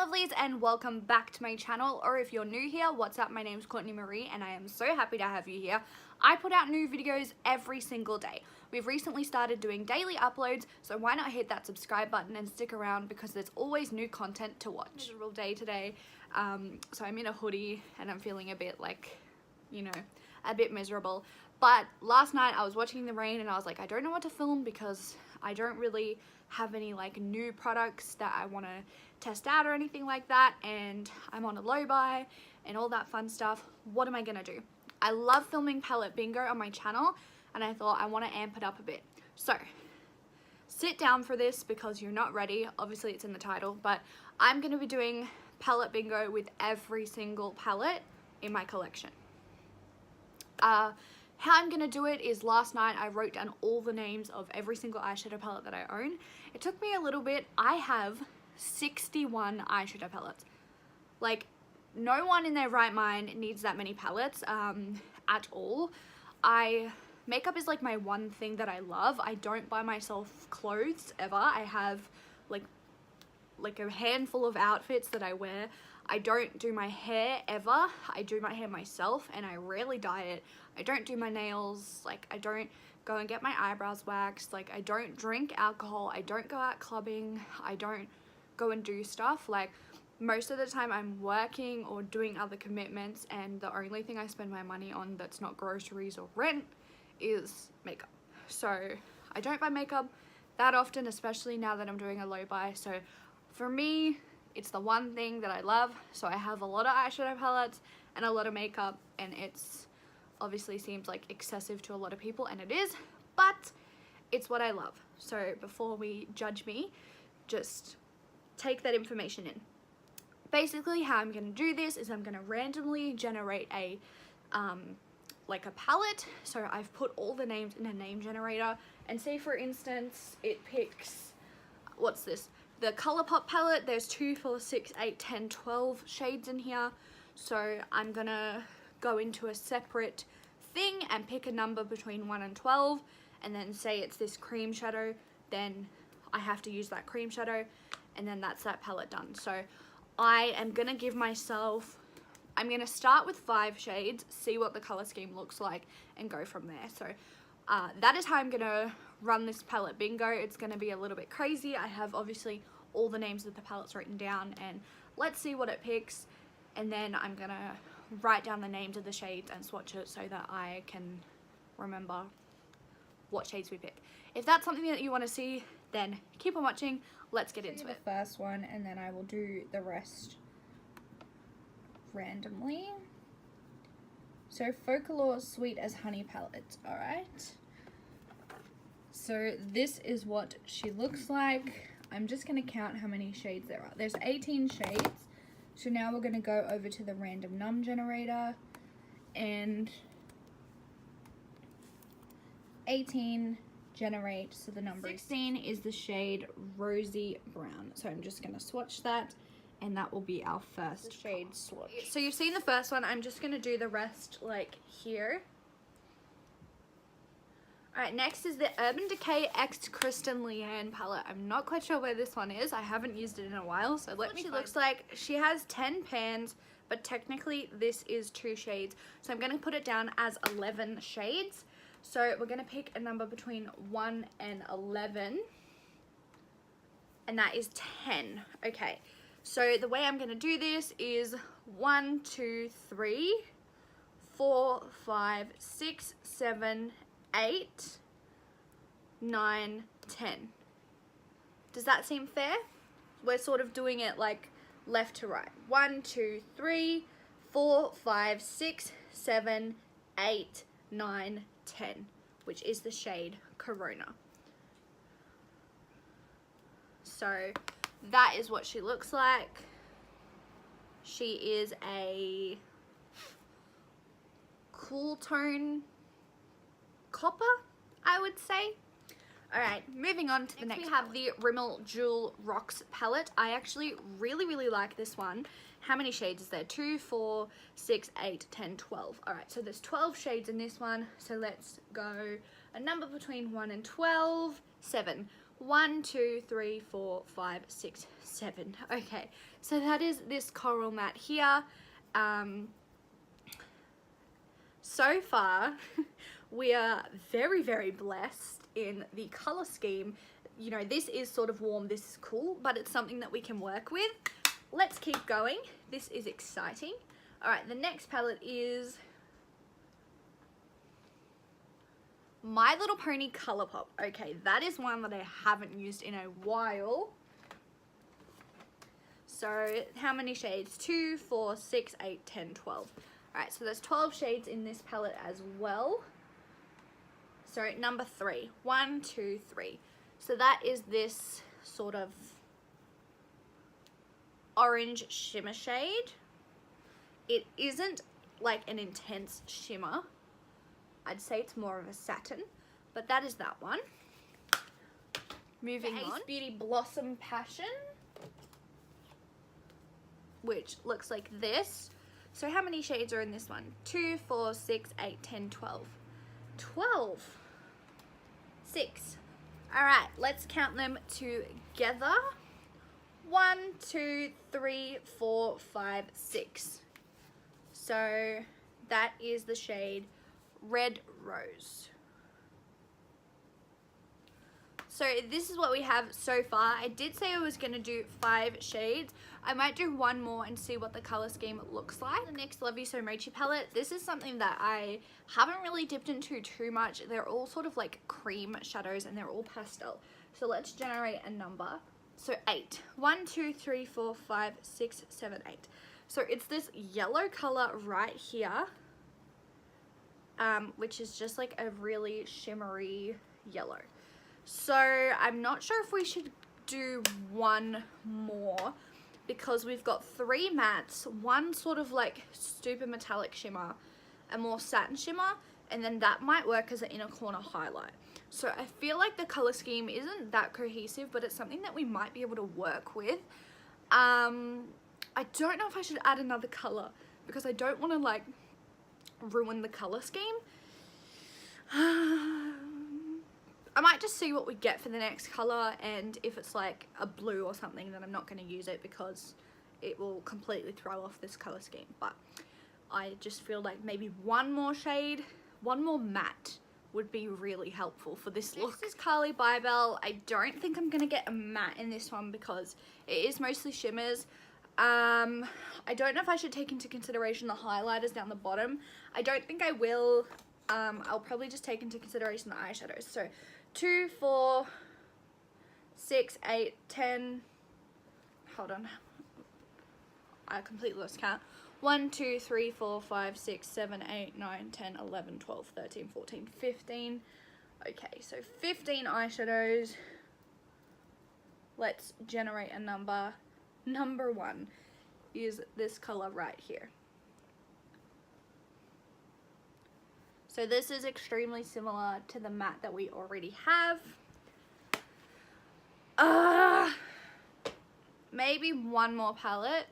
lovelies, and welcome back to my channel, or if you're new here, what's up? My name's Courtney Marie and I am so happy to have you here. I put out new videos every single day. We've recently started doing daily uploads, so why not hit that subscribe button and stick around because there's always new content to watch. It's a real day today, so I'm in a hoodie and I'm feeling a bit like, you know, a bit miserable. But last night I was watching the rain and I was like, I don't know what to film because I don't really have any like new products that I want to test out or anything like that, and I'm on a low buy and all that fun stuff. What am I gonna do? I love filming palette bingo on my channel and I thought I want to amp it up a bit. So sit down for this because you're not ready. Obviously it's in the title, but I'm gonna be doing palette bingo with every single palette in my collection. How I'm gonna do it is last night I wrote down all the names of every single eyeshadow palette that I own. It took me a little bit. I have 61 eyeshadow palettes. Like, no one in their right mind needs that many palettes at all. Makeup is like my one thing that I love. I don't buy myself clothes ever. I have like a handful of outfits that I wear. I don't do my hair ever. I do my hair myself and I rarely dye it. I don't do my nails. Like, I don't go and get my eyebrows waxed. Like, I don't drink alcohol. I don't go out clubbing. I don't go and do stuff. Like, most of the time I'm working or doing other commitments, and the only thing I spend my money on that's not groceries or rent is makeup. So I don't buy makeup that often, especially now that I'm doing a low buy. So for me, it's the one thing that I love. So I have a lot of eyeshadow palettes and a lot of makeup, and it's obviously seems like excessive to a lot of people, and it is, but it's what I love. So before we judge me, just take that information in. Basically how I'm going to do this is I'm going to randomly generate a like a palette. So I've put all the names in a name generator, and say for instance it picks, what's this, the ColourPop palette. There's 2, 4, 6, 8, 10, 12 shades in here. So I'm gonna go into a separate thing and pick a number between 1 and 12, and then say it's this cream shadow, then I have to use that cream shadow, and then that's that palette done. So I am gonna give myself, I'm gonna start with 5 shades, see what the color scheme looks like, and go from there. So that is how I'm gonna run this palette bingo. It's gonna be a little bit crazy. I have obviously all the names of the palettes written down, and let's see what it picks, and then I'm gonna write down the names of the shades and swatch it so that I can remember what shades we pick. If that's something that you want to see, then keep on watching. Let's get into it. The first one, and then I will do the rest randomly. So Folklore Sweet as Honey palette. Alright, so this is what she looks like. I'm just going to count how many shades there are. There's 18 shades. So now we're going to go over to the random num generator, and 18 generate, so the number 16 is the shade Rosy Brown. So I'm just going to swatch that, and that will be our first shade swatch. So you've seen the first one. I'm just going to do the rest like here. Alright, next is the Urban Decay X Kristen Leanne palette. I'm not quite sure where this one is. I haven't used it in a while, so let me see what she looks like. She has 10 pans, but technically this is 2 shades. So I'm going to put it down as 11 shades. So we're going to pick a number between 1 and 11, and that is 10. Okay, so the way I'm going to do this is 1, 2, 3, 4, 5, 6, 7, 8, 9, 10. Does that seem fair? We're sort of doing it like left to right. 1, 2, 3, 4, 5, 6, 7, 8, 9, 10, which is the shade Corona. So that is what she looks like. She is a cool tone copper, I would say. Alright, moving on to the next. We have the Rimmel Jewel Rocks palette. I actually really like this one. How many shades is there? 2, 4, 6, 8, 10, 12. Alright, so there's 12 shades in this one. So let's go a number between 1 and 12. 7. 1, 2, 3, 4, 5, 6, 7. Okay, so that is this coral matte here. So far, we are very, very blessed in the color scheme. You know, this is sort of warm, this is cool, but it's something that we can work with. Let's keep going. This is exciting. All right, the next palette is My Little Pony Colourpop. Okay, that is one that I haven't used in a while. So how many shades? 2, 4, 6, 8, 10, 12. Alright, so there's 12 shades in this palette as well. So number 3. 1, 2, 3. So that is this sort of orange shimmer shade. It isn't like an intense shimmer. I'd say it's more of a satin, but that is that one. Moving on. Beauty Blossom Passion, which looks like this. So how many shades are in this one? 2, 4, 6, 8, 10, 12. 12. 6. All right, let's count them together. 1, 2, 3, 4, 5, 6. So that is the shade Red Rose. So this is what we have so far. I did say I was going to do 5 shades. I might do one more and see what the color scheme looks like. The next Love You So Mochi palette. This is something that I haven't really dipped into too much. They're all sort of like cream shadows and they're all pastel. So let's generate a number. So 8. 1, 2, 3, 4, 5, 6, 7, 8. So it's this yellow color right here. Which is just like a really shimmery yellow. So I'm not sure if we should do one more because we've got 3 mattes, one sort of like super metallic shimmer, a more satin shimmer, and then that might work as an inner corner highlight. So I feel like the color scheme isn't that cohesive, but it's something that we might be able to work with. I don't know if I should add another color because I don't want to like ruin the color scheme. I might just see what we get for the next color, and if it's like a blue or something, then I'm not going to use it because it will completely throw off this color scheme. But I just feel like maybe one more shade, one more matte would be really helpful for this look. This is Carly Bybel. I don't think I'm going to get a matte in this one because it is mostly shimmers. I don't know if I should take into consideration the highlighters down the bottom. I don't think I will. I'll probably just take into consideration the eyeshadows. So 2, 4, 6, 8, 10. Hold on. I completely lost count. 1, 2, 3, 4, 5, 6, 7, 8, 9, 10, 11, 12, 13, 14, 15. Okay, so 15 eyeshadows. Let's generate a number. Number 1 is this color right here. So this is extremely similar to the matte that we already have. Maybe one more palette.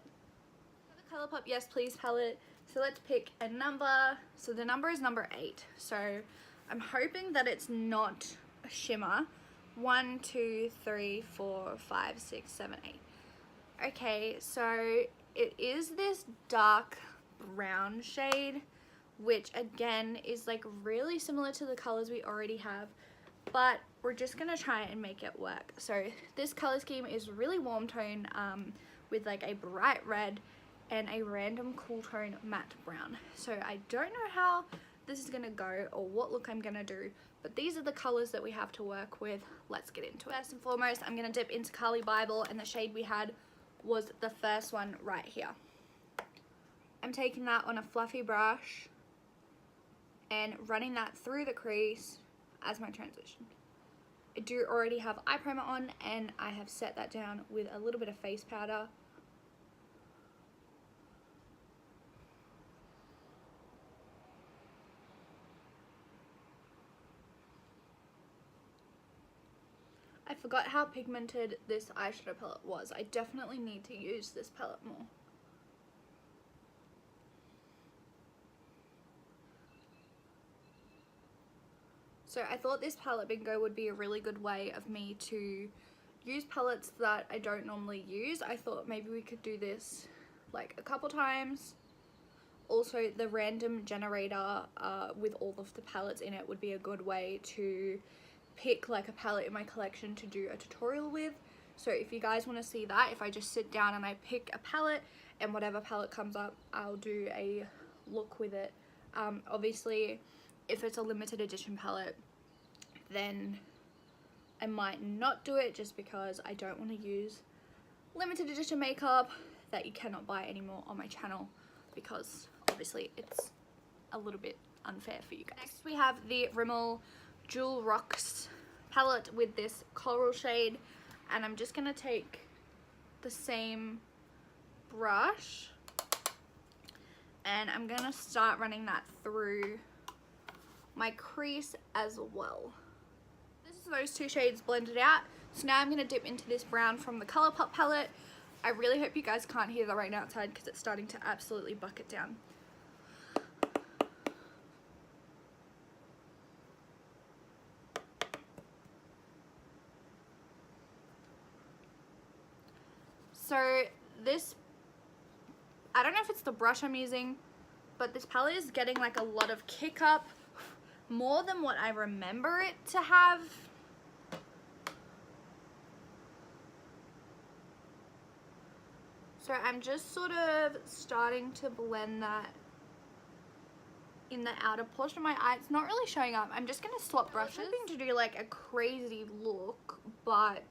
The Colourpop Yes Please palette. So let's pick a number. So the number is number 8. So I'm hoping that it's not a shimmer. 1, 2, 3, 4, 5, 6, 7, 8. Okay, so it is this dark brown shade, which again is like really similar to the colors we already have, but we're just gonna try and make it work. So this color scheme is really warm tone with like a bright red and a random cool tone matte brown. So I don't know how this is gonna go or what look I'm gonna do, but these are the colors that we have to work with. Let's get into it. First and foremost, I'm gonna dip into Carly Bybel, and the shade we had was the first one right here. I'm taking that on a fluffy brush and running that through the crease as my transition. I do already have eye primer on, and I have set that down with a little bit of face powder. I forgot how pigmented this eyeshadow palette was. I definitely need to use this palette more. So I thought this palette bingo would be a really good way of me to use palettes that I don't normally use. I thought maybe we could do this like a couple times. Also, the random generator with all of the palettes in it would be a good way to pick like a palette in my collection to do a tutorial with. So if you guys want to see that, if I just sit down and I pick a palette and whatever palette comes up, I'll do a look with it. Obviously, if it's a limited edition palette, then I might not do it just because I don't want to use limited edition makeup that you cannot buy anymore on my channel, because obviously it's a little bit unfair for you guys. Next we have the Rimmel Jewel Rocks palette with this coral shade, and I'm just gonna take the same brush and I'm gonna start running that through my crease as well. This is those two shades blended out. So now I'm gonna dip into this brown from the Colourpop palette. I really hope you guys can't hear the rain outside because it's starting to absolutely bucket down. So this, I don't know if it's the brush I'm using, but this palette is getting like a lot of kick up, more than what I remember it to have. So I'm just sort of starting to blend that in the outer portion of my eye. It's not really showing up. I'm just going to swap brushes. I was hoping to do like a crazy look, but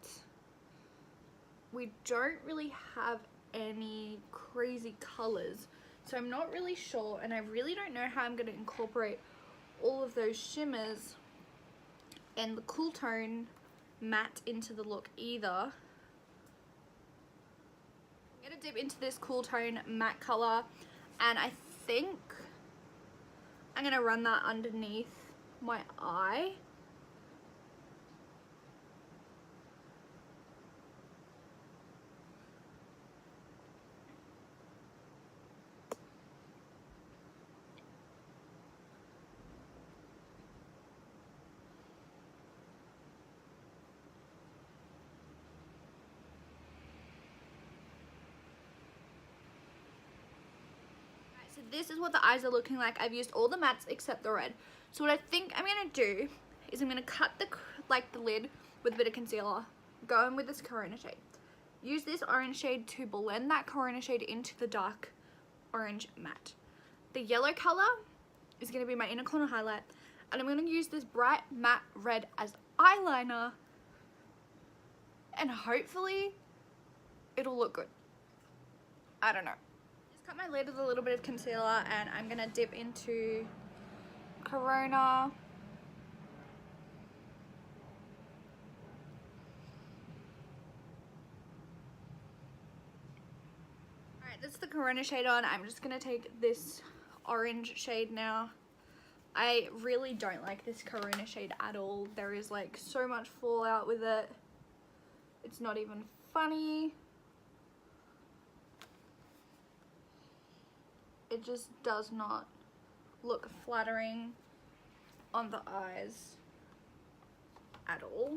we don't really have any crazy colors. So I'm not really sure, and I really don't know how I'm going to incorporate all of those shimmers and the cool tone matte into the look either. I'm going to dip into this cool tone matte color, and I think I'm going to run that underneath my eye. So this is what the eyes are looking like. I've used all the mattes except the red. So what I think I'm going to do is I'm going to cut the lid with a bit of concealer, go in with this Corona shade. Use this orange shade to blend that Corona shade into the dark orange matte. The yellow color is going to be my inner corner highlight, and I'm going to use this bright matte red as eyeliner, and hopefully it'll look good. I don't know. Cut my lid with a little bit of concealer, and I'm gonna dip into Corona. Alright, that's the Corona shade on. I'm just gonna take this orange shade now. I really don't like this Corona shade at all. There is like so much fallout with it. It's not even funny. It just does not look flattering on the eyes at all.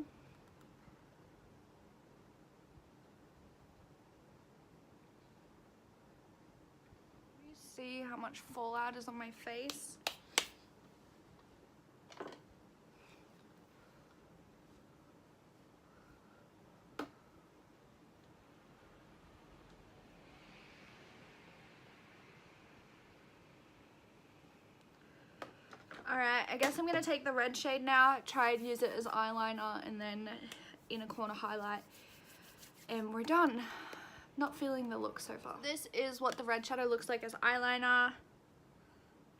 You see how much fallout is on my face? Alright, I guess I'm going to take the red shade now, try and use it as eyeliner and then inner corner highlight, and we're done. Not feeling the look so far. This is what the red shadow looks like as eyeliner.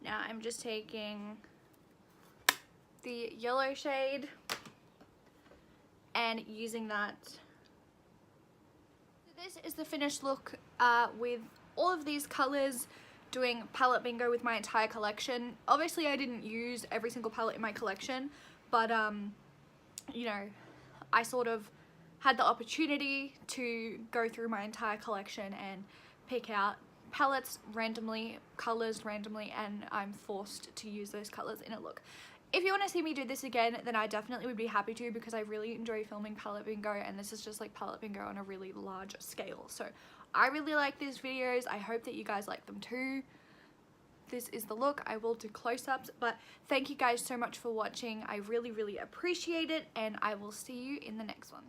Now I'm just taking the yellow shade and using that. So this is the finished look with all of these colors, doing palette bingo with my entire collection. Obviously I didn't use every single palette in my collection, but you know, I sort of had the opportunity to go through my entire collection and pick out palettes randomly, colors randomly, and I'm forced to use those colors in a look. if you want to see me do this again, then I definitely would be happy to, because I really enjoy filming palette bingo, and this is just like palette bingo on a really large scale. So I really like these videos. I hope that you guys like them too. This is the look. I will do close-ups, but thank you guys so much for watching. I really appreciate it, and I will see you in the next one.